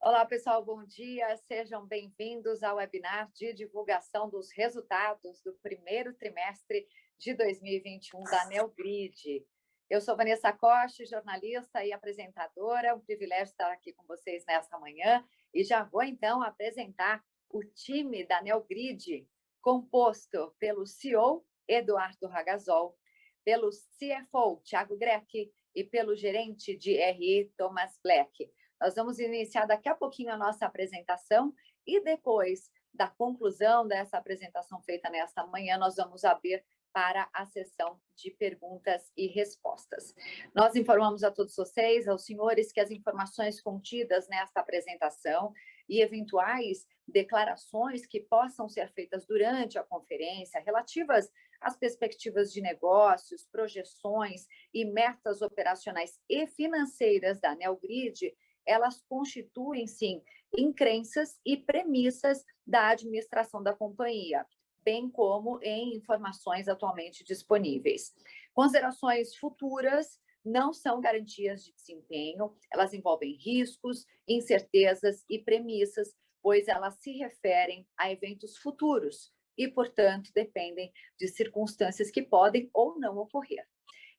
Olá, pessoal, bom dia. Sejam bem-vindos ao webinar de divulgação dos resultados do primeiro trimestre de 2021 da Neogrid. Eu sou Vanessa Costa, jornalista e apresentadora. É um privilégio estar aqui com vocês nesta manhã e já vou, então, apresentar o time da Neogrid, composto pelo CEO, Eduardo Ragazol, pelo CFO, Thiago Greck, e pelo gerente de RI, Thomas Black. Nós vamos iniciar daqui a pouquinho a nossa apresentação e depois da conclusão dessa apresentação feita nesta manhã, nós vamos abrir para a sessão de perguntas e respostas. Nós informamos a todos vocês, aos senhores, que as informações contidas nesta apresentação e eventuais declarações que possam ser feitas durante a conferência relativas às perspectivas de negócios, projeções e metas operacionais e financeiras da Neogrid, elas constituem, sim, em crenças e premissas da administração da companhia, bem como em informações atualmente disponíveis. Considerações futuras não são garantias de desempenho, elas envolvem riscos, incertezas e premissas, pois elas se referem a eventos futuros e, portanto, dependem de circunstâncias que podem ou não ocorrer.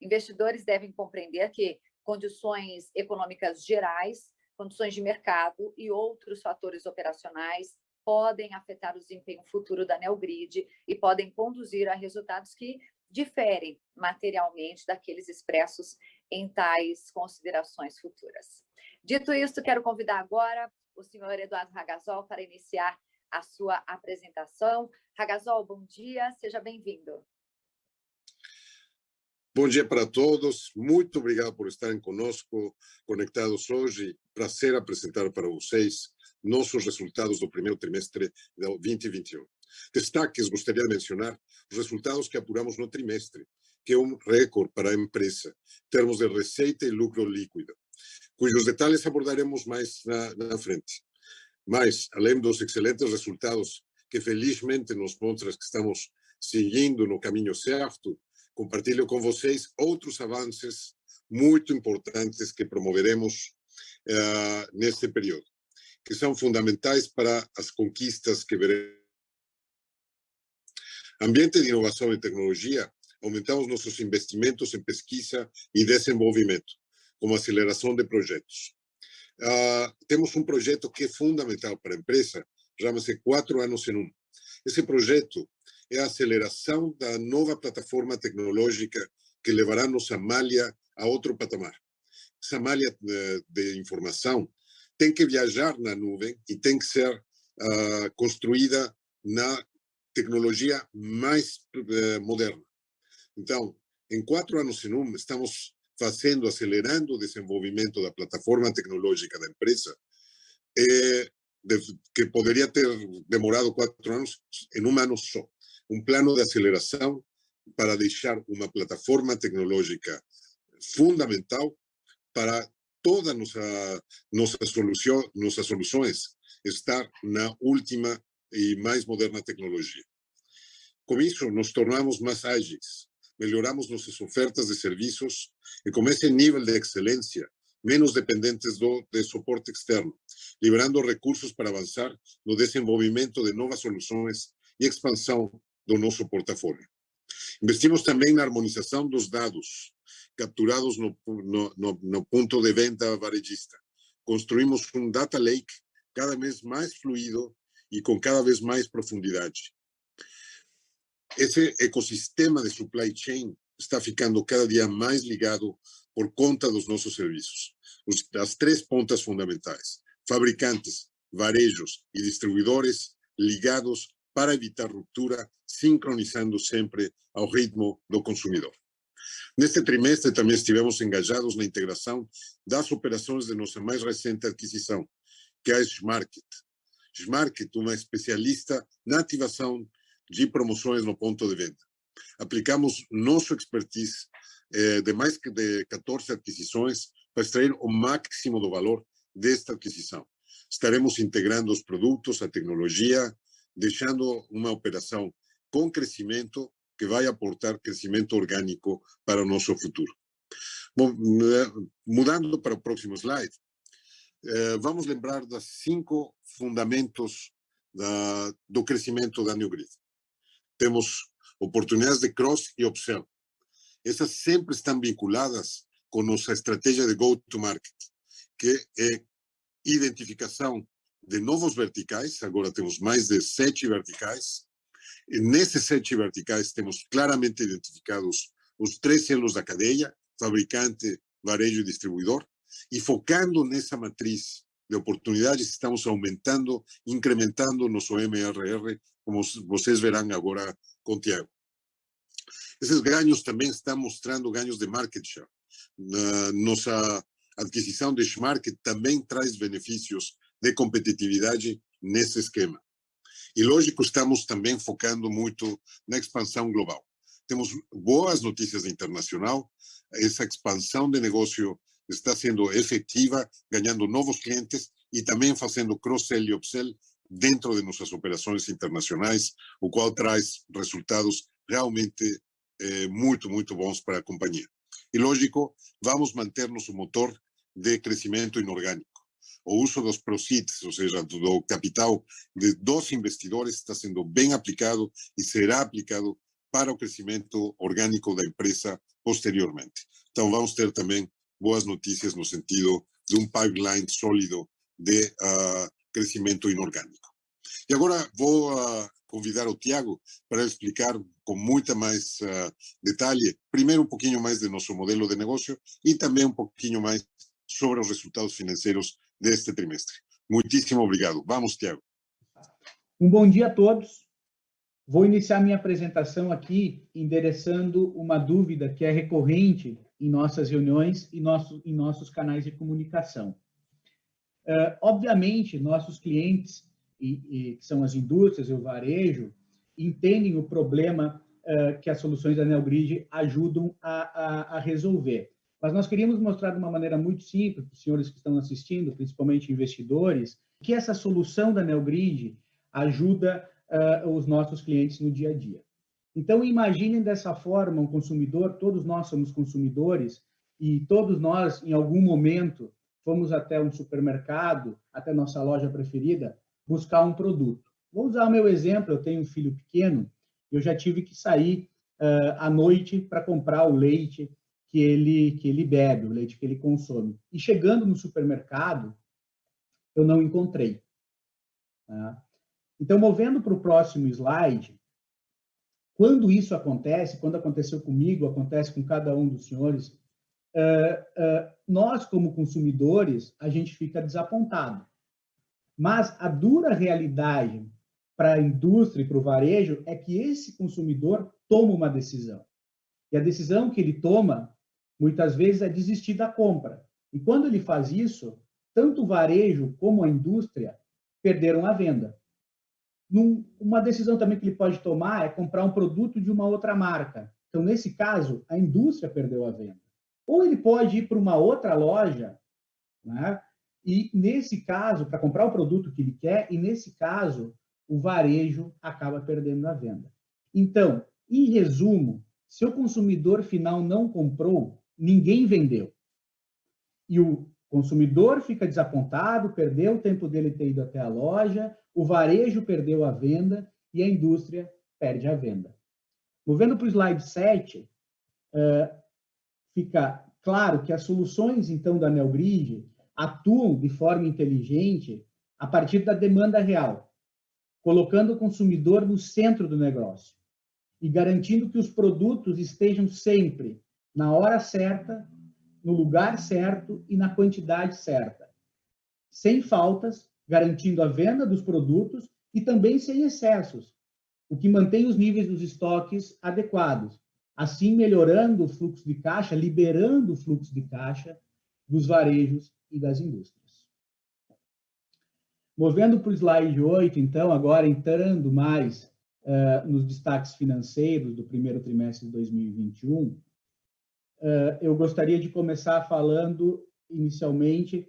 Investidores devem compreender que condições econômicas gerais, condições de mercado e outros fatores operacionais podem afetar o desempenho futuro da Neogrid e podem conduzir a resultados que diferem materialmente daqueles expressos em tais considerações futuras. Dito isto, quero convidar agora o senhor Eduardo Ragazol para iniciar a sua apresentação. Ragazol, bom dia, seja bem-vindo. Bom dia para todos, muito obrigado por estarem conosco, conectados hoje. Prazer apresentar para vocês nossos resultados do primeiro trimestre de 2021. Destaques, gostaria de mencionar os resultados que apuramos no trimestre, que é um recorde para a empresa, em termos de receita e lucro líquido, cujos detalhes abordaremos mais na frente. Mas, além dos excelentes resultados que felizmente nos mostram que estamos seguindo no caminho certo, compartilho com vocês outros avanços muito importantes que promoveremos neste período, que são fundamentais para as conquistas que veremos. Ambiente de inovação e tecnologia, aumentamos nossos investimentos em pesquisa e desenvolvimento, como aceleração de projetos. Temos um projeto que é fundamental para a empresa, chama-se 4 anos em 1. Esse projeto é a aceleração da nova plataforma tecnológica que levará nossa malha a outro patamar. Essa malha de informação tem que viajar na nuvem e tem que ser construída na tecnologia mais moderna. Então, em 4 anos em 1, estamos acelerando o desenvolvimento da plataforma tecnológica da empresa, que poderia ter demorado 4 anos em 1 ano só. Um plano de aceleração para deixar uma plataforma tecnológica fundamental para todas nossas soluções estar na última e mais moderna tecnologia. Com isso, nos tornamos mais ágeis, melhoramos nossas ofertas de serviços e com esse nível de excelência, menos dependentes de suporte externo, liberando recursos para avançar no desenvolvimento de novas soluções e expansão do nosso portafólio. Investimos também na harmonização dos dados capturados no ponto de venda varejista. Construímos um data lake cada vez mais fluido e com cada vez mais profundidade. Esse ecossistema de supply chain está ficando cada dia mais ligado por conta dos nossos serviços. As 3 pontas fundamentais: fabricantes, varejos e distribuidores ligados para evitar ruptura, sincronizando sempre ao ritmo do consumidor. Neste trimestre também estivemos engajados na integração das operações de nossa mais recente aquisição, que é a Smarket. Smarket, uma especialista na ativação de promoções no ponto de venda. Aplicamos nosso expertise de mais de 14 aquisições para extrair o máximo do valor desta aquisição. Estaremos integrando os produtos, a tecnologia, deixando uma operação com crescimento que vai aportar crescimento orgânico para o nosso futuro. Bom, mudando para o próximo slide, vamos lembrar dos 5 fundamentos do crescimento da Neogrid. Temos oportunidades de cross e upsell. Essas sempre estão vinculadas com nossa estratégia de go-to-market, que é identificação de novos verticais. Agora temos mais de 7 verticais. E nesses 7 verticais temos claramente identificados os 3 elos da cadeia, fabricante, varejo e distribuidor, e focando nessa matriz de oportunidades, estamos aumentando, incrementando nosso MRR, como vocês verão agora com o Thiago. Esses ganhos também estão mostrando ganhos de market share. Nossa aquisição de Smarket também traz benefícios de competitividade nesse esquema. E, lógico, estamos também focando muito na expansão global. Temos boas notícias internacional, essa expansão de negócio está sendo efetiva, ganhando novos clientes e também fazendo cross-sell e upsell dentro de nossas operações internacionais, o qual traz resultados realmente muito, muito bons para a companhia. E, lógico, vamos manter nosso motor de crescimento inorgânico. O uso dos proceeds, ou seja, do capital dos investidores, está sendo bem aplicado e será aplicado para o crescimento orgânico da empresa posteriormente. Então, vamos ter também boas notícias no sentido de pipeline sólido de crescimento inorgânico. E agora vou convidar o Thiago para explicar com muita mais detalhe, primeiro um pouquinho mais de nosso modelo de negócio e também um pouquinho mais sobre os resultados financeiros deste trimestre. Muitíssimo obrigado. Vamos, Thiago. Bom dia a todos. Vou iniciar minha apresentação aqui endereçando uma dúvida que é recorrente em nossas reuniões e em nossos canais de comunicação. Obviamente, nossos clientes, que são as indústrias e o varejo, entendem o problema que as soluções da Neogrid ajudam a resolver. Mas nós queríamos mostrar de uma maneira muito simples para os senhores que estão assistindo, principalmente investidores, que essa solução da Neogrid ajuda os nossos clientes no dia a dia. Então, imaginem dessa forma um consumidor, todos nós somos consumidores, e todos nós, em algum momento, fomos até um supermercado, até nossa loja preferida, buscar um produto. Vou usar o meu exemplo, eu tenho um filho pequeno, eu já tive que sair à noite para comprar o leite que ele bebe, o leite que ele consome. E chegando no supermercado, eu não encontrei. Tá? Então, movendo para o próximo slide, quando isso acontece, quando aconteceu comigo, acontece com cada um dos senhores, nós, como consumidores, a gente fica desapontado. Mas a dura realidade para a indústria e para o varejo é que esse consumidor toma uma decisão. E a decisão que ele toma, muitas vezes, é desistir da compra. E quando ele faz isso, tanto o varejo como a indústria perderam a venda. Uma decisão também que ele pode tomar é comprar um produto de uma outra marca. Então, nesse caso, a indústria perdeu a venda. Ou ele pode ir para uma outra loja, né? E, nesse caso, para comprar o produto que ele quer, e, nesse caso, o varejo acaba perdendo a venda. Então, em resumo, se o consumidor final não comprou, ninguém vendeu. E o consumidor fica desapontado, perdeu o tempo dele ter ido até a loja, o varejo perdeu a venda e a indústria perde a venda. Movendo para o slide 7, fica claro que as soluções, então, da Neogrid atuam de forma inteligente a partir da demanda real, colocando o consumidor no centro do negócio e garantindo que os produtos estejam sempre na hora certa, no lugar certo e na quantidade certa, sem faltas, garantindo a venda dos produtos e também sem excessos, o que mantém os níveis dos estoques adequados, assim melhorando o fluxo de caixa, liberando o fluxo de caixa dos varejos e das indústrias. Movendo para o slide 8, então, agora entrando mais nos destaques financeiros do primeiro trimestre de 2021, eu gostaria de começar falando, inicialmente,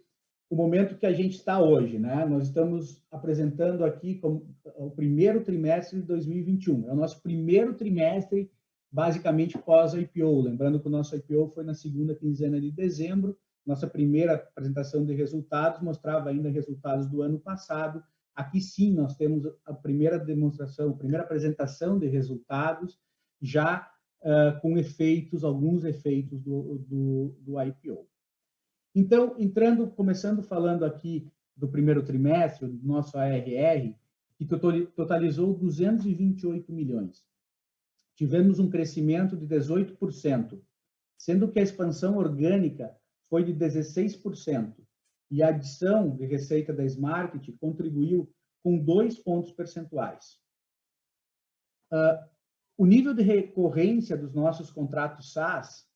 o momento que a gente está hoje, né? Nós estamos apresentando aqui como o primeiro trimestre de 2021. É o nosso primeiro trimestre, basicamente, pós-IPO. Lembrando que o nosso IPO foi na segunda quinzena de dezembro, nossa primeira apresentação de resultados mostrava ainda resultados do ano passado. Aqui sim, nós temos a primeira demonstração, a primeira apresentação de resultados, já com efeitos, alguns efeitos do IPO. Então, começando falando aqui do primeiro trimestre, do nosso ARR, que totalizou 228 milhões. Tivemos um crescimento de 18%, sendo que a expansão orgânica foi de 16%, e a adição de receita da Smartit contribuiu com 2 pontos percentuais. O nível de recorrência dos nossos contratos SaaS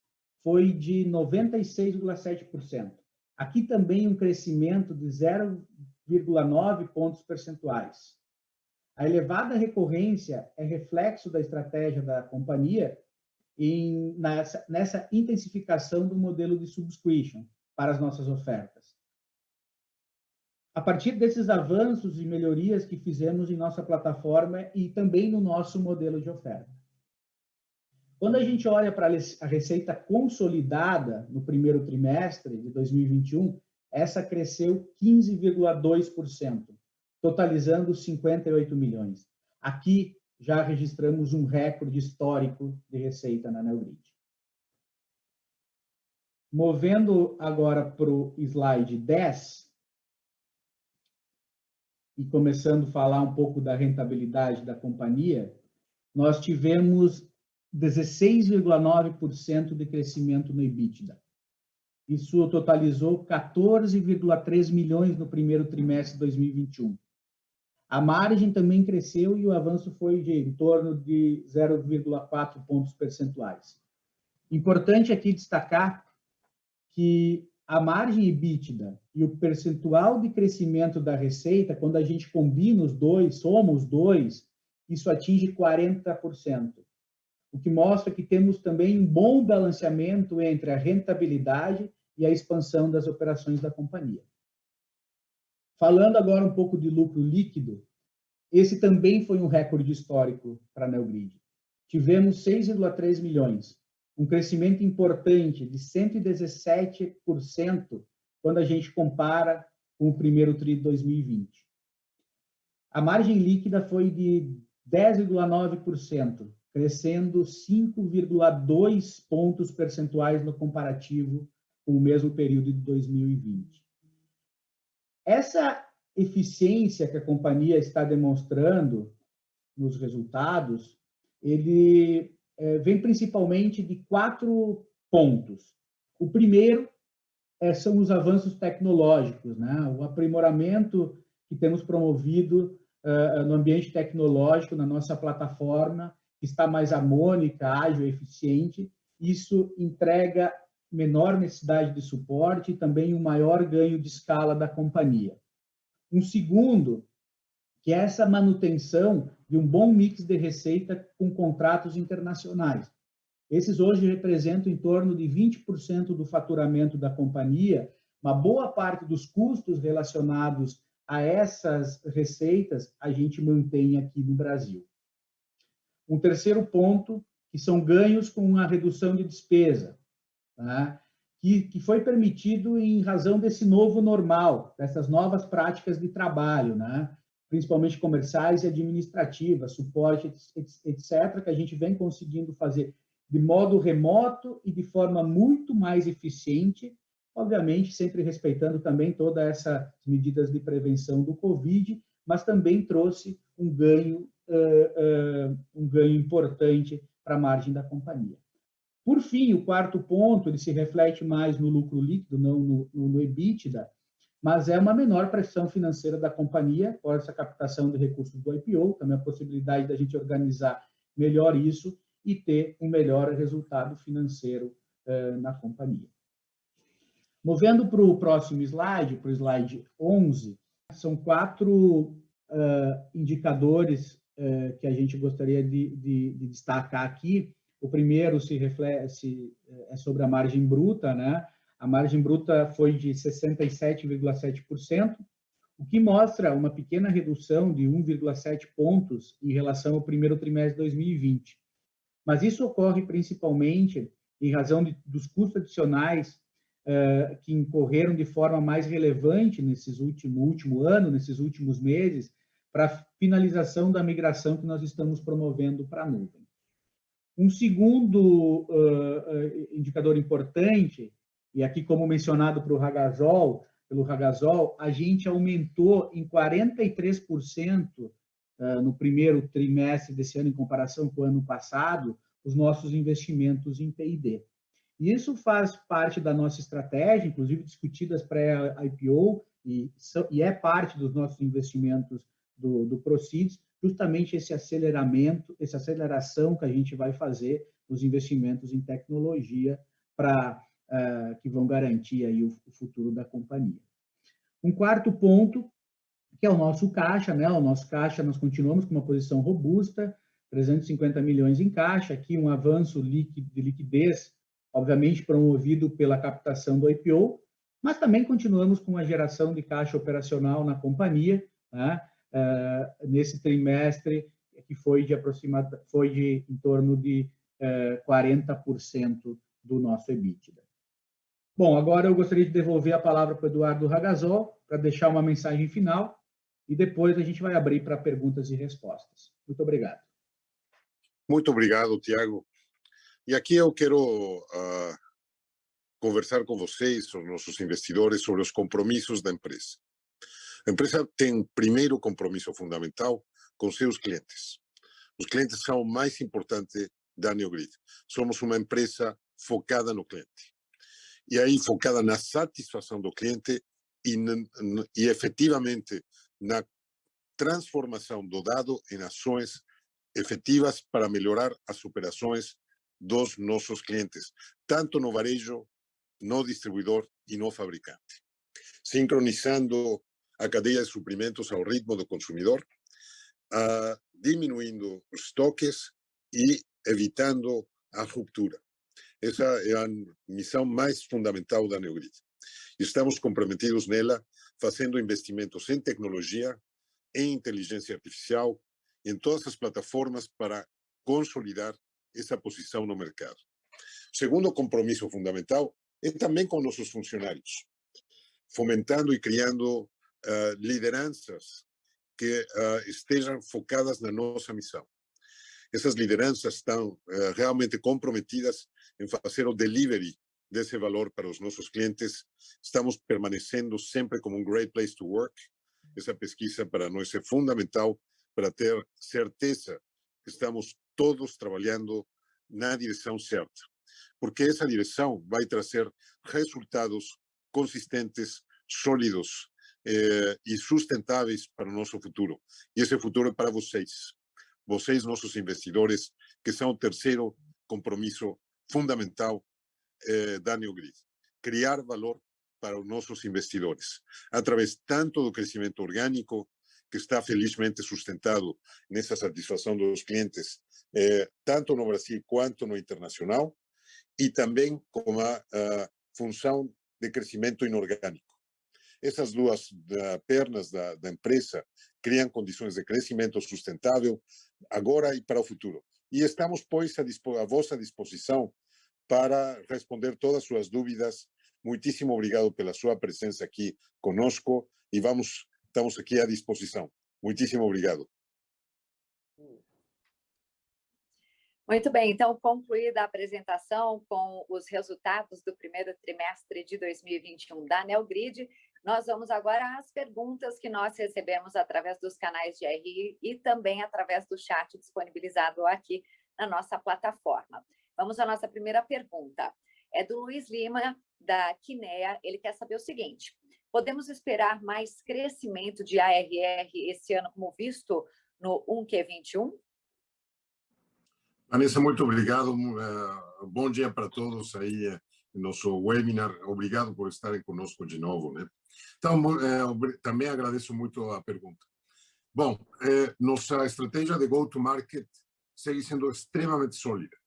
foi de 96,7%. Aqui também um crescimento de 0,9 pontos percentuais. A elevada recorrência é reflexo da estratégia da companhia nessa intensificação do modelo de subscription para as nossas ofertas. A partir desses avanços e melhorias que fizemos em nossa plataforma e também no nosso modelo de oferta. Quando a gente olha para a receita consolidada no primeiro trimestre de 2021, essa cresceu 15,2%, totalizando 58 milhões. Aqui já registramos um recorde histórico de receita na Neogrid. Movendo agora para o slide 10, e começando a falar um pouco da rentabilidade da companhia, nós tivemos 16,9% de crescimento no EBITDA. Isso totalizou 14,3 milhões no primeiro trimestre de 2021. A margem também cresceu e o avanço foi de em torno de 0,4 pontos percentuais. Importante aqui destacar que a margem EBITDA e o percentual de crescimento da receita, quando a gente combina os dois, soma os dois, isso atinge 40%. O que mostra que temos também um bom balanceamento entre a rentabilidade e a expansão das operações da companhia. Falando agora um pouco de lucro líquido, esse também foi um recorde histórico para a Neogrid. Tivemos 6,3 milhões, um crescimento importante de 117% quando a gente compara com o primeiro TRI de 2020. A margem líquida foi de 10,9%, crescendo 5,2 pontos percentuais no comparativo com o mesmo período de 2020. Essa eficiência que a companhia está demonstrando nos resultados, ele vem principalmente de 4 pontos. O primeiro são os avanços tecnológicos, né? O aprimoramento que temos promovido no ambiente tecnológico, na nossa plataforma, que está mais harmônica, ágil, eficiente. Isso entrega menor necessidade de suporte e também um maior ganho de escala da companhia. Um segundo, que é essa manutenção de um bom mix de receita com contratos internacionais. Esses hoje representam em torno de 20% do faturamento da companhia. Uma boa parte dos custos relacionados a essas receitas a gente mantém aqui no Brasil. Um terceiro ponto, que são ganhos com a redução de despesa, tá? que foi permitido em razão desse novo normal, dessas novas práticas de trabalho, né? Principalmente comerciais e administrativas, suporte, etc., que a gente vem conseguindo fazer de modo remoto e de forma muito mais eficiente, obviamente sempre respeitando também todas essas medidas de prevenção do Covid, mas também trouxe um ganho importante para a margem da companhia. Por fim, o quarto ponto, ele se reflete mais no lucro líquido, não no EBITDA, mas é uma menor pressão financeira da companhia por essa captação de recursos do IPO, também a possibilidade da gente organizar melhor isso e ter um melhor resultado financeiro na companhia. Movendo para o próximo slide, para o slide 11, são 4 indicadores que a gente gostaria de destacar aqui. O primeiro é sobre a margem bruta, né? A margem bruta foi de 67,7%, o que mostra uma pequena redução de 1,7 pontos em relação ao primeiro trimestre de 2020. Mas isso ocorre principalmente em razão dos custos adicionais que incorreram de forma mais relevante nesses último ano, nesses últimos meses, para a finalização da migração que nós estamos promovendo para a nuvem. Um segundo indicador importante, e aqui como mencionado pelo Hagazol, a gente aumentou em 43% no primeiro trimestre desse ano, em comparação com o ano passado, os nossos investimentos em P&D. E isso faz parte da nossa estratégia, inclusive discutidas pré-IPO, e é parte dos nossos investimentos do Proceeds, justamente essa aceleração que a gente vai fazer nos investimentos em tecnologia que vão garantir aí o futuro da companhia. Um quarto ponto, que é o nosso caixa, né? O nosso caixa, nós continuamos com uma posição robusta, 350 milhões em caixa, aqui um avanço de liquidez, obviamente promovido pela captação do IPO, mas também continuamos com a geração de caixa operacional na companhia, né? Nesse trimestre, que foi de em torno de 40% do nosso EBITDA. Bom, agora eu gostaria de devolver a palavra para o Eduardo Hagazol, para deixar uma mensagem final, e depois a gente vai abrir para perguntas e respostas. Muito obrigado. Muito obrigado, Tiago. E aqui eu quero conversar com vocês, sobre nossos investidores, sobre os compromissos da empresa. A empresa tem um primeiro compromisso fundamental com seus clientes. Os clientes são o mais importante da Neogrid. Somos uma empresa focada no cliente. E aí, focada na satisfação do cliente e efetivamente na transformação do dado em ações efetivas para melhorar as operações dos nossos clientes, tanto no varejo, no distribuidor e no fabricante. Sincronizando a cadeia de suprimentos ao ritmo do consumidor, diminuindo os estoques e evitando a ruptura. Essa é a missão mais fundamental da Neogrid. Estamos comprometidos nela, fazendo investimentos em tecnologia, em inteligência artificial, em todas as plataformas para consolidar essa posição no mercado. O segundo compromisso fundamental é também com nossos funcionários, fomentando e criando lideranças que estejam focadas na nossa missão. Essas lideranças estão realmente comprometidas em fazer o delivery desse valor para os nossos clientes. Estamos permanecendo sempre como um great place to work. Essa pesquisa para nós é fundamental para ter certeza que estamos todos trabalhando na direção certa, porque essa direção vai trazer resultados consistentes, sólidos e sustentáveis para o nosso futuro. E esse futuro é para vocês, nossos investidores, que são o terceiro compromisso fundamental da Neogrid. Criar valor para os nossos investidores, através tanto do crescimento orgânico, que está felizmente sustentado nessa satisfação dos clientes, tanto no Brasil quanto no internacional, e também com a função de crescimento inorgânico. Essas duas pernas da empresa criam condições de crescimento sustentável agora e para o futuro. E estamos, pois, à vossa disposição para responder todas as suas dúvidas. Muitíssimo obrigado pela sua presença aqui conosco e estamos aqui à disposição. Muitíssimo obrigado. Muito bem, então, concluída a apresentação com os resultados do primeiro trimestre de 2021 da Neogrid, nós vamos agora às perguntas que nós recebemos através dos canais de RI e também através do chat disponibilizado aqui na nossa plataforma. Vamos à nossa primeira pergunta. É do Luiz Lima, da Kinea. Ele quer saber o seguinte: podemos esperar mais crescimento de ARR esse ano, como visto no 1Q21? Vanessa, muito obrigado. Bom dia para todos aí no nosso webinar. Obrigado por estarem conosco de novo, né? Então, também agradeço muito a pergunta. Bom, nossa estratégia de go-to-market segue sendo extremamente sólida.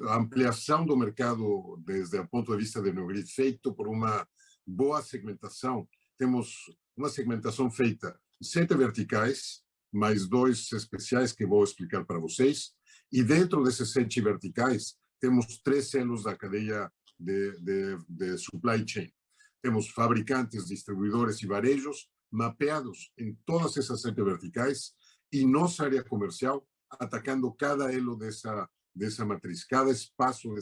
A ampliação do mercado desde o ponto de vista de Neogrid, feito por uma boa segmentação. Temos uma segmentação feita em 7 verticais, mais 2 especiais que vou explicar para vocês. E dentro desses 7 verticais, temos 3 elos da cadeia de supply chain. Temos fabricantes, distribuidores e varejos mapeados em todas essas 7 verticais e nossa área comercial atacando cada elo dessa matriz, cada espaço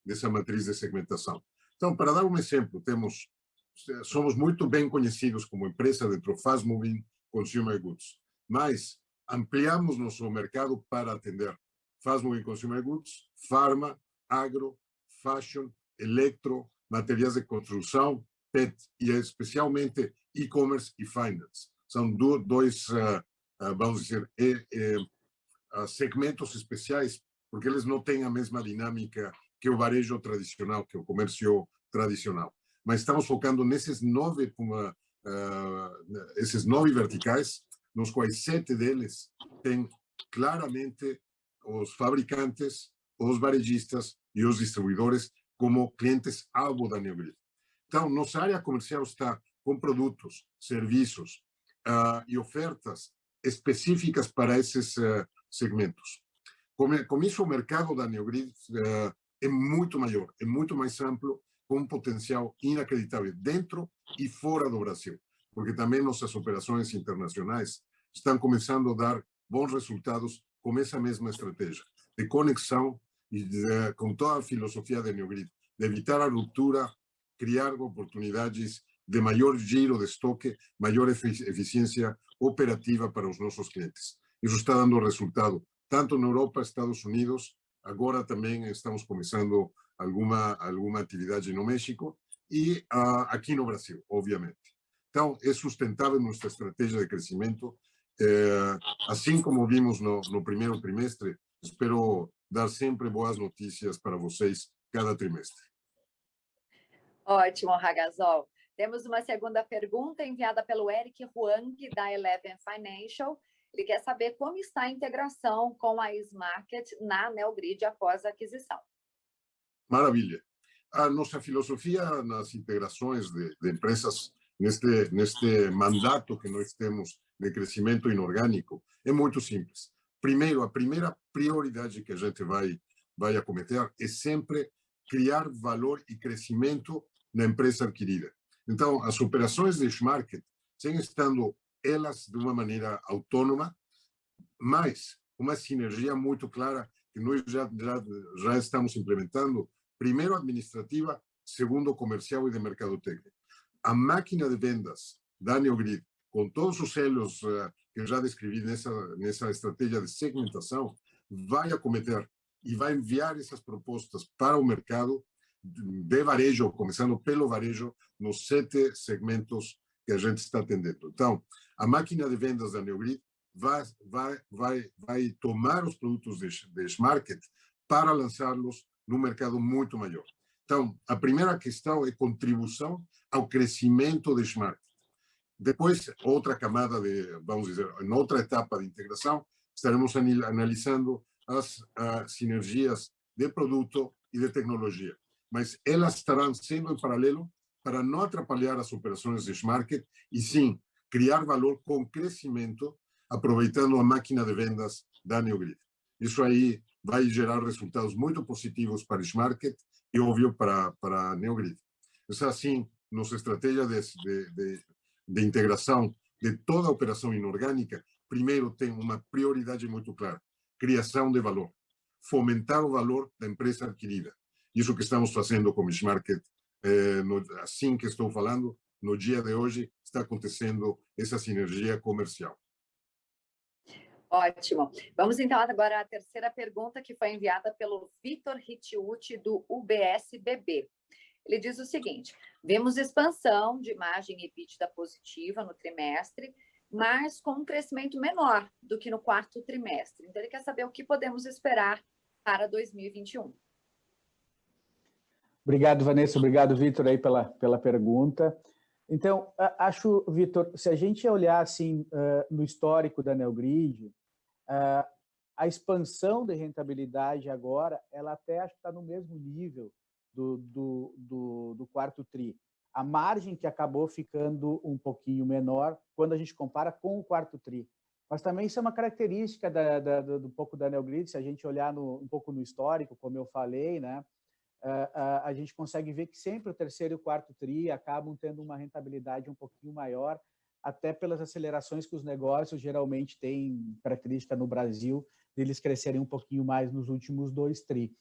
dessa matriz de segmentação. Então, para dar um exemplo, somos muito bem conhecidos como empresa de fast moving consumer goods, mas ampliamos nosso mercado para atender fast moving consumer goods, farma, agro, fashion, electro, materiais de construção, PET e especialmente e-commerce e finance. São dois, vamos dizer, segmentos especiais, porque eles não têm a mesma dinâmica que o varejo tradicional, que o comércio tradicional. Mas estamos focando nesses 9 verticais, nos quais 7 deles têm claramente os fabricantes, os varejistas e os distribuidores como clientes-alvo da Neogrid. Então, nossa área comercial está com produtos, serviços e ofertas específicas para esses segmentos. Com isso, o mercado da Neogrid é muito maior, é muito mais amplo, com um potencial inacreditável dentro e fora do Brasil, porque também nossas operações internacionais estão começando a dar bons resultados com essa mesma estratégia de conexão e com toda a filosofia da Neogrid, de evitar a ruptura, criar oportunidades de maior giro de estoque, maior eficiência operativa para os nossos clientes. Isso está dando resultado tanto na Europa, Estados Unidos, agora também estamos começando alguma atividade no México e aqui no Brasil, obviamente. Então, é sustentável nossa estratégia de crescimento, assim como vimos no primeiro trimestre. Espero dar sempre boas notícias para vocês cada trimestre. Ótimo, Hagazol. Temos uma segunda pergunta enviada pelo Eric Huang, da Eleven Financial. Ele quer saber como está a integração com a Smarket na Neogrid após a aquisição. Maravilha. A nossa filosofia nas integrações de empresas, neste mandato que nós temos de crescimento inorgânico, é muito simples. Primeiro, a primeira prioridade que a gente vai acometer é sempre criar valor e crescimento na empresa adquirida. Então, as operações de Smarket, sem estando elas de uma maneira autônoma, mas uma sinergia muito clara que nós já estamos implementando, primeiro administrativa, segundo comercial e de mercado técnico. A máquina de vendas da Neogrid, com todos os elos que eu já descrevi nessa estratégia de segmentação, vai acometer e vai enviar essas propostas para o mercado de varejo, começando pelo varejo, nos 7 segmentos que a gente está atendendo. Então, a máquina de vendas da Neogrid vai tomar os produtos de Smarket para lançá-los no mercado muito maior. Então, a primeira questão é contribuição ao crescimento de Smarket. Depois, outra camada vamos dizer, em outra etapa de integração, estaremos analisando as sinergias de produto e de tecnologia. Mas elas estarão sendo em paralelo para não atrapalhar as operações de Smarket e sim criar valor com crescimento, aproveitando a máquina de vendas da Neogrid. Isso aí vai gerar resultados muito positivos para Smarket e, óbvio, para a Neogrid. É assim, nossa estratégia de integração de toda a operação inorgânica, primeiro tem uma prioridade muito clara: criação de valor, fomentar o valor da empresa adquirida. Isso que estamos fazendo com o Smarket, assim que estou falando, no dia de hoje, está acontecendo essa sinergia comercial. Ótimo. Vamos então agora à terceira pergunta, que foi enviada pelo Vitor Ricciuti, do UBS-BB. Ele diz o seguinte: vemos expansão de margem EBITDA positiva no trimestre, mas com um crescimento menor do que no quarto trimestre. Então, ele quer saber o que podemos esperar para 2021. Obrigado, Vanessa. Obrigado, Vitor, aí pela pergunta. Então, acho, Vitor, se a gente olhar assim no histórico da Neogrid, a expansão de rentabilidade agora, ela até acho que está no mesmo nível do quarto tri. A margem que acabou ficando um pouquinho menor quando a gente compara com o quarto tri. Mas também isso é uma característica um pouco da Neogrid, se a gente olhar um pouco no histórico, como eu falei, né? a gente consegue ver que sempre o terceiro e o quarto TRI acabam tendo uma rentabilidade um pouquinho maior, até pelas acelerações que os negócios geralmente têm característica no Brasil, deles crescerem um pouquinho mais nos últimos 2 TRI.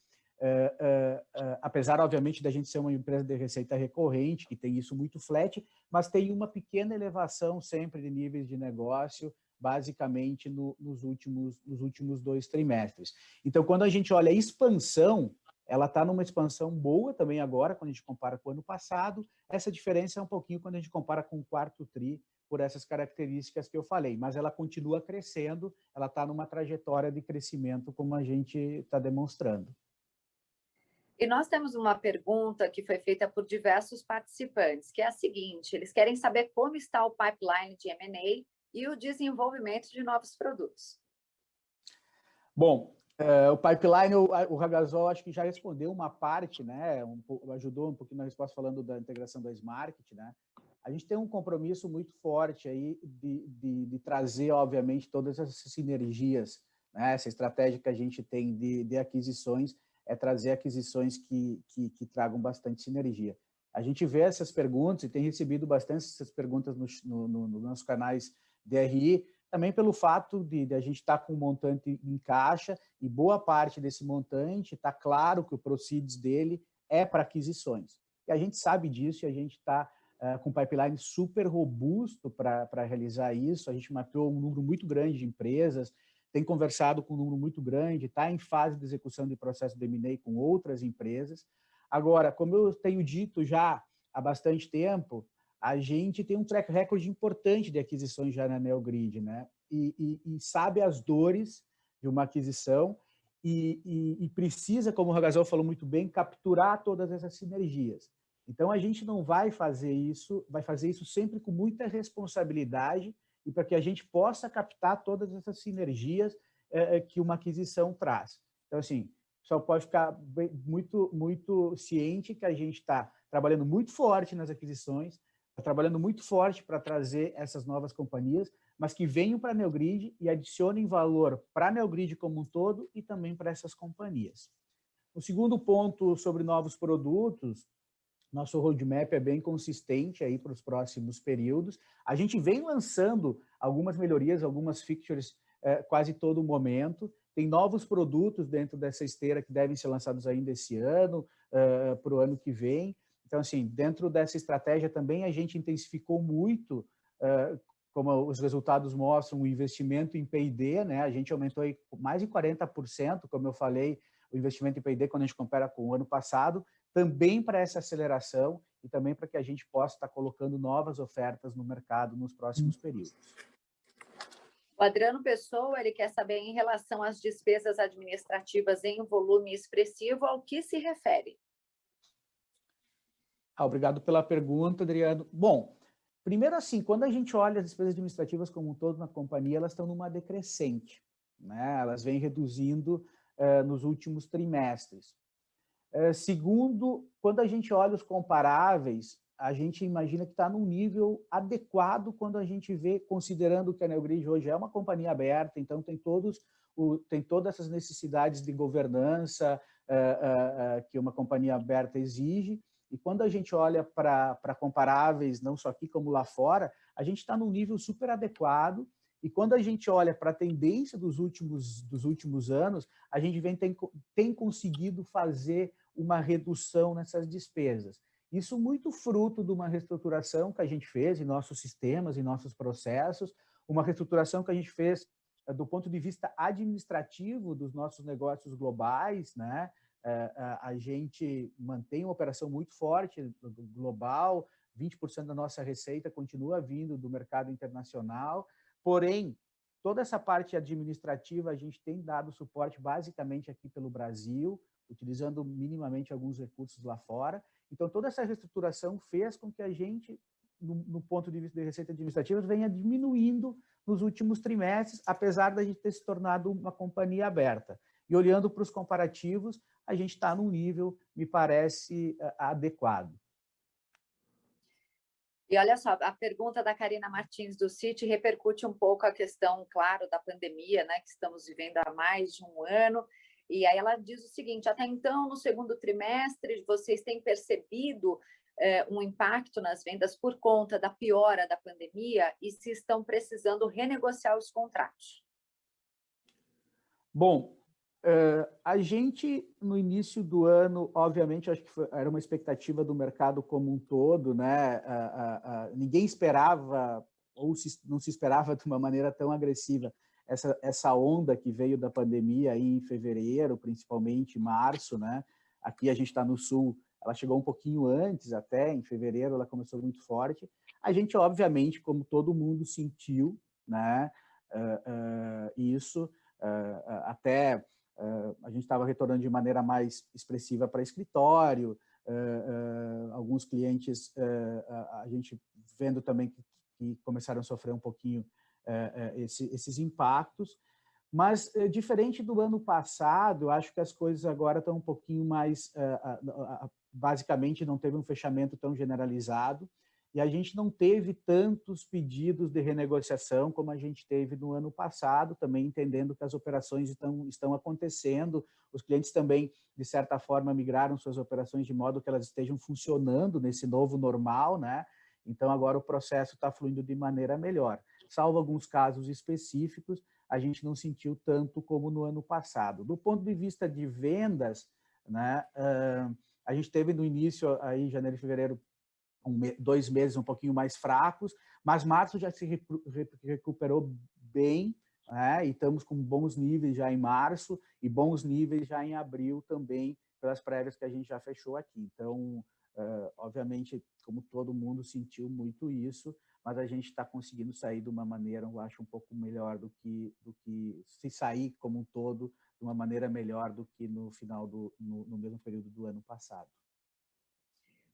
Apesar, obviamente, da gente ser uma empresa de receita recorrente, que tem isso muito flat, mas tem uma pequena elevação sempre de níveis de negócio, basicamente nos últimos 2 trimestres. Então, quando a gente olha a expansão, ela está numa expansão boa também agora, quando a gente compara com o ano passado. Essa diferença é um pouquinho quando a gente compara com o quarto TRI, por essas características que eu falei, mas ela continua crescendo, ela está numa trajetória de crescimento, como a gente está demonstrando. E nós temos uma pergunta que foi feita por diversos participantes, que é a seguinte: eles querem saber como está o pipeline de M&A e o desenvolvimento de novos produtos. Bom, o pipeline, o Ragazol acho que já respondeu uma parte, né? Ajudou um pouquinho na resposta falando da integração da Smarket, né? A gente tem um compromisso muito forte aí de trazer, obviamente, todas essas sinergias, né? Essa estratégia que a gente tem de aquisições é trazer aquisições que tragam bastante sinergia. A gente vê essas perguntas e tem recebido bastante essas perguntas nos nossos canais DRI, também pelo fato de a gente estar com um montante em caixa e boa parte desse montante está claro que o proceeds dele é para aquisições. E a gente sabe disso e a gente está com um pipeline super robusto para realizar isso. A gente mapeou um número muito grande de empresas, tem conversado com um número muito grande, está em fase de execução de processo de M&A com outras empresas. Agora, como eu tenho dito já há bastante tempo, a gente tem um track record importante de aquisições já na Neogrid, né? E sabe as dores de uma aquisição e precisa, como o Ragazol falou muito bem, capturar todas essas sinergias. Então, a gente não vai fazer isso, vai fazer isso sempre com muita responsabilidade e para que a gente possa captar todas essas sinergias que uma aquisição traz. Então, assim, o pessoal pode ficar muito ciente que a gente está trabalhando muito forte nas aquisições, está trabalhando muito forte para trazer essas novas companhias, mas que venham para a Neogrid e adicionem valor para a Neogrid como um todo e também para essas companhias. O segundo ponto sobre novos produtos, nosso roadmap é bem consistente aí para os próximos períodos. A gente vem lançando algumas melhorias, algumas features quase todo momento. Tem novos produtos dentro dessa esteira que devem ser lançados ainda esse ano, para o ano que vem. Então, assim, dentro dessa estratégia também a gente intensificou muito, como os resultados mostram, o investimento em P&D, né? A gente aumentou aí mais de 40%, como eu falei, o investimento em P&D quando a gente compara com o ano passado, também para essa aceleração e também para que a gente possa estar colocando novas ofertas no mercado nos próximos períodos. O Adriano Pessoa, ele quer saber em relação às despesas administrativas em volume expressivo, ao que se refere? Obrigado pela pergunta, Adriano. Bom, primeiro assim, quando a gente olha as despesas administrativas como um todo na companhia, elas estão numa decrescente, né? Elas vêm reduzindo nos últimos trimestres. Segundo, quando a gente olha os comparáveis, a gente imagina que está num nível adequado quando a gente vê, considerando que a Neogrid hoje é uma companhia aberta, então tem todas essas necessidades de governança que uma companhia aberta exige. E quando a gente olha para comparáveis, não só aqui como lá fora, a gente está num nível super adequado. E quando a gente olha para a tendência dos últimos anos, a gente tem conseguido fazer uma redução nessas despesas. Isso muito fruto de uma reestruturação que a gente fez em nossos sistemas, em nossos processos, uma reestruturação que a gente fez do ponto de vista administrativo dos nossos negócios globais, né? A gente mantém uma operação muito forte global, 20% da nossa receita continua vindo do mercado internacional, porém, toda essa parte administrativa a gente tem dado suporte basicamente aqui pelo Brasil, utilizando minimamente alguns recursos lá fora. Então, toda essa reestruturação fez com que a gente, no ponto de vista de receita administrativa, venha diminuindo nos últimos trimestres, apesar da gente ter se tornado uma companhia aberta. E olhando para os comparativos, a gente está num nível, me parece, adequado. E olha só, a pergunta da Karina Martins do Citi repercute um pouco a questão, claro, da pandemia, né, que estamos vivendo há mais de um ano. E aí ela diz o seguinte: até então, no segundo trimestre, vocês têm percebido um impacto nas vendas por conta da piora da pandemia e se estão precisando renegociar os contratos? Bom, a gente, no início do ano, obviamente, acho que era uma expectativa do mercado como um todo, né? Ninguém esperava, ou não se esperava de uma maneira tão agressiva, essa onda que veio da pandemia aí em fevereiro, principalmente março, né? Aqui a gente está no Sul, ela chegou um pouquinho antes até, em fevereiro ela começou muito forte. A gente, obviamente, como todo mundo sentiu, né? Isso, até a gente estava retornando de maneira mais expressiva para escritório, alguns clientes, a gente vendo também que começaram a sofrer um pouquinho esses impactos, mas diferente do ano passado, eu acho que as coisas agora estão um pouquinho mais, basicamente não teve um fechamento tão generalizado, e a gente não teve tantos pedidos de renegociação como a gente teve no ano passado, também entendendo que as operações estão acontecendo, os clientes também, de certa forma, migraram suas operações de modo que elas estejam funcionando nesse novo normal, né? Então, agora o processo está fluindo de maneira melhor. Salvo alguns casos específicos, a gente não sentiu tanto como no ano passado. Do ponto de vista de vendas, né, a gente teve no início, aí, janeiro e fevereiro, 2 meses um pouquinho mais fracos, mas março já se recuperou bem, né? E estamos com bons níveis já em março e bons níveis já em abril também, pelas prévias que a gente já fechou aqui. Então, obviamente, como todo mundo sentiu muito isso, mas a gente está conseguindo sair de uma maneira, eu acho, um pouco melhor do que se sair como um todo de uma maneira melhor do que no final no mesmo período do ano passado.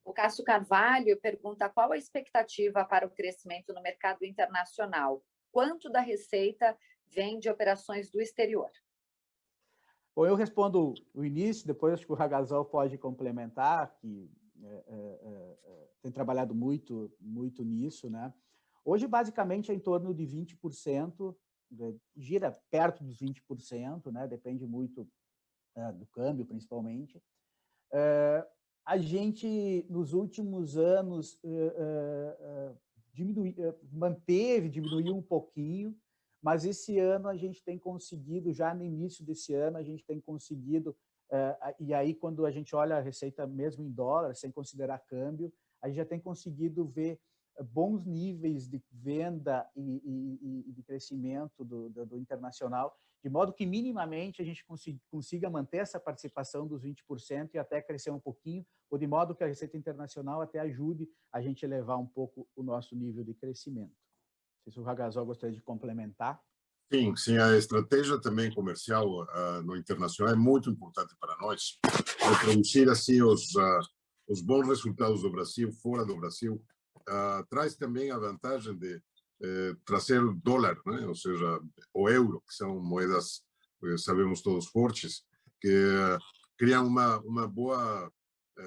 O Cássio Carvalho pergunta qual a expectativa para o crescimento no mercado internacional. Quanto da receita vem de operações do exterior? Bom, eu respondo o início, depois acho que o Ragazol pode complementar, que tem trabalhado muito nisso, né? Hoje, basicamente, é em torno de 20%, gira perto dos 20%, né? Depende muito do câmbio, principalmente. A gente, nos últimos anos, diminuiu um pouquinho, mas esse ano a gente tem conseguido, já no início desse ano, a gente tem conseguido, e aí quando a gente olha a receita mesmo em dólar, sem considerar câmbio, a gente já tem conseguido ver bons níveis de venda e de crescimento do internacional, de modo que minimamente a gente consiga manter essa participação dos 20% e até crescer um pouquinho, ou de modo que a receita internacional até ajude a gente a elevar um pouco o nosso nível de crescimento. Não sei se o Ragazol gostaria de complementar. Sim, a estratégia também comercial no internacional é muito importante para nós. Produzir assim os bons resultados do Brasil, fora do Brasil, traz também a vantagem de trazer o dólar, né? Ou seja, o euro, que são moedas, sabemos todos, fortes, que criam uma boa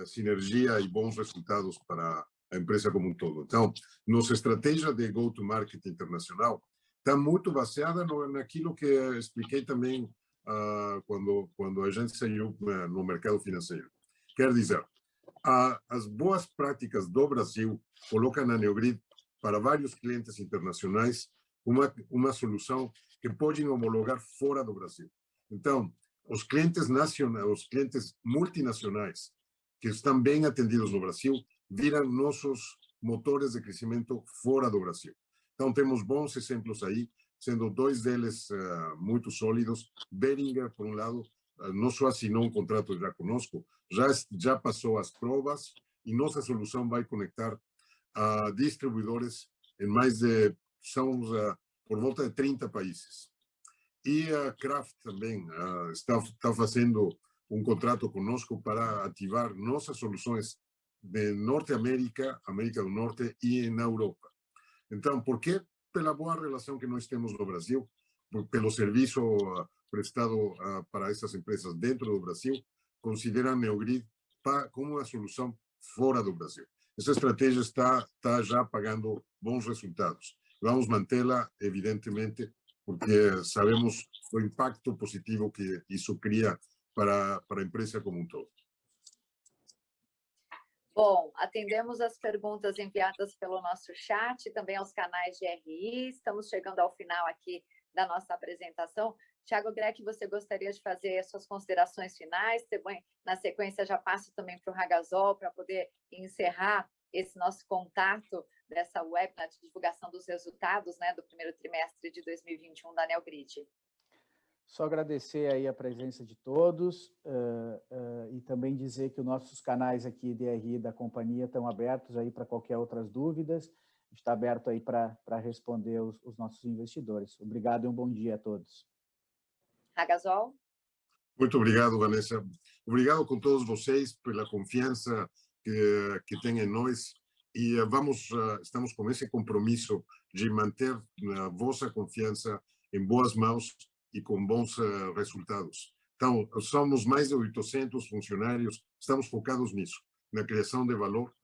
sinergia e bons resultados para a empresa como um todo. Então, nossa estratégia de go-to-market internacional está muito baseada naquilo que expliquei também quando a gente saiu no mercado financeiro. Quer dizer, as boas práticas do Brasil colocam a Neogrid para vários clientes internacionais uma solução que podem homologar fora do Brasil. Então, os clientes nacionais, os clientes multinacionais que estão bem atendidos no Brasil viram nossos motores de crescimento fora do Brasil. Então, temos bons exemplos aí, sendo 2 deles muito sólidos. Behringer, por um lado, não só assinou um contrato já conosco, já passou as provas e nossa solução vai conectar a distribuidores em mais de, por volta de 30 países. E a Kraft também está fazendo um contrato conosco para ativar nossas soluções de Norte-América, América do Norte e na Europa. Então, por quê? Pela boa relação que nós temos no Brasil, pelo serviço prestado para essas empresas dentro do Brasil, consideram a Neogrid como uma solução fora do Brasil. Essa estratégia está já pagando bons resultados. Vamos mantê-la, evidentemente, porque sabemos o impacto positivo que isso cria para a empresa como um todo. Bom, atendemos as perguntas enviadas pelo nosso chat, também aos canais de RI. Estamos chegando ao final aqui da nossa apresentação. Tiago Greco, você gostaria de fazer suas considerações finais? Na sequência, já passo também para o Hagazol, para poder encerrar esse nosso contato dessa webinar de divulgação dos resultados, né, do primeiro trimestre de 2021 da Neogrid. Só agradecer aí a presença de todos e também dizer que os nossos canais aqui de RI da companhia estão abertos aí para qualquer outras dúvidas. A gente está aberto aí para responder os nossos investidores. Obrigado e um bom dia a todos. Hagazol? Muito obrigado, Vanessa. Obrigado com todos vocês pela confiança que têm em nós e estamos com esse compromisso de manter a vossa confiança em boas mãos e com bons resultados. Então, somos mais de 800 funcionários, estamos focados nisso, na criação de valor,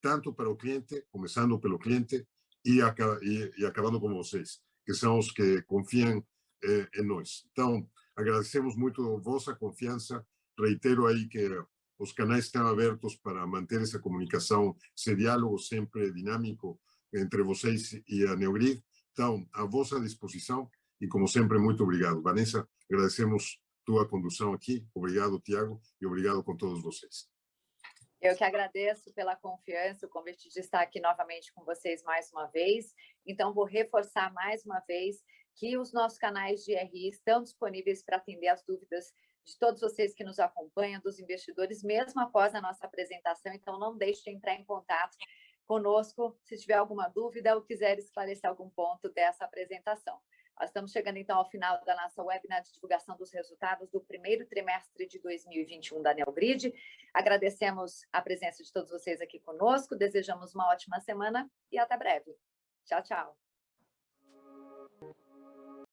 tanto para o cliente, começando pelo cliente, e acabando com vocês, que são os que confiam em nós. Então, agradecemos muito a vossa confiança, reitero aí que os canais estão abertos para manter essa comunicação, esse diálogo sempre dinâmico entre vocês e a Neogrid. Então, à vossa disposição. E, como sempre, muito obrigado. Vanessa, agradecemos tua condução aqui. Obrigado, Tiago, e obrigado com todos vocês. Eu que agradeço pela confiança, o convite de estar aqui novamente com vocês mais uma vez. Então, vou reforçar mais uma vez que os nossos canais de RI estão disponíveis para atender as dúvidas de todos vocês que nos acompanham, dos investidores, mesmo após a nossa apresentação. Então, não deixe de entrar em contato conosco se tiver alguma dúvida ou quiser esclarecer algum ponto dessa apresentação. Nós estamos chegando, então, ao final da nossa webinar de divulgação dos resultados do primeiro trimestre de 2021 da Neogrid. Agradecemos a presença de todos vocês aqui conosco, desejamos uma ótima semana e até breve. Tchau, tchau.